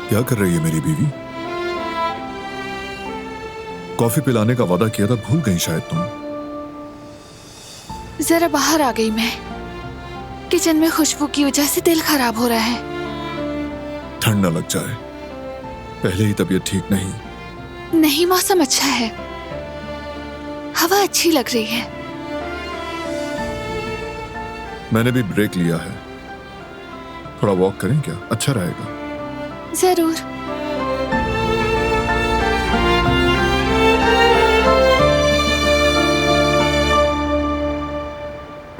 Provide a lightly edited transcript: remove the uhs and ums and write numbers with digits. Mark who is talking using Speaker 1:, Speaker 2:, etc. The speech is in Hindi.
Speaker 1: क्या कर रही है मेरी बीवी? कॉफी पिलाने का वादा किया था, भूल गई शायद तुम।
Speaker 2: जरा बाहर आ गई मैं। किचन में खुशबू की वजह से दिल खराब हो रहा है।
Speaker 1: ठंड न लग जाए, पहले ही तबीयत ठीक नहीं।
Speaker 2: नहीं, मौसम अच्छा है, हवा अच्छी लग रही है।
Speaker 1: मैंने भी ब्रेक लिया है, थोड़ा वॉक करें क्या? अच्छा रहेगा।
Speaker 2: जरूर।